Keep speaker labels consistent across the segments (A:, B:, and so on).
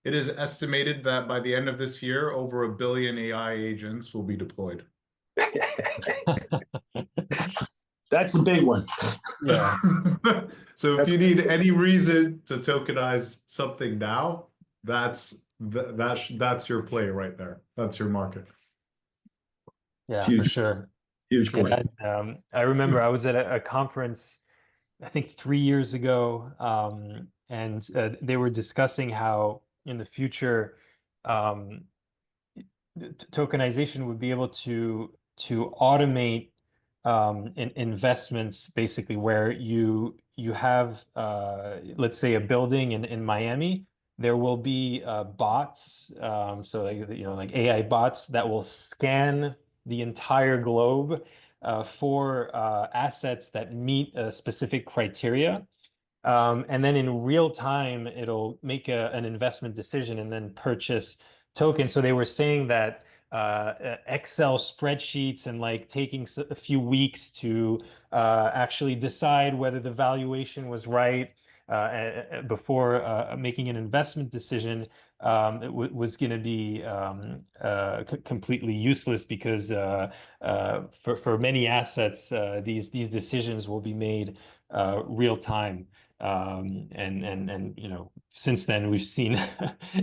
A: It is estimated that by the end of this year, over 1 billion AI agents will be deployed.
B: That's the big one.
C: Yeah.
A: So if you need any reason to tokenize something now, that's your play right there. That's your market.
C: Yeah,
B: Huge,
C: for sure.
B: huge point.
C: Yeah, I remember I was at a conference, I think 3 years ago, and they were discussing how in the future, tokenization would be able to automate investments, basically, where you have let's say a building in Miami. There will be bots, so like AI bots that will scan the entire globe for assets that meet a specific criteria. And then in real time, it'll make an investment decision and then purchase tokens. So they were saying that Excel spreadsheets and like taking a few weeks to actually decide whether the valuation was right before making an investment decision, it was going to be completely useless, because for many assets, these decisions will be made real time. And since then we've seen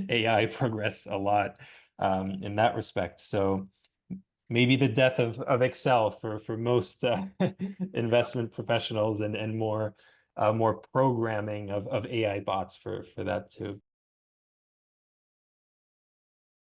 C: AI progress a lot in that respect. So maybe the death of Excel for most investment professionals, and more programming of AI bots for that too.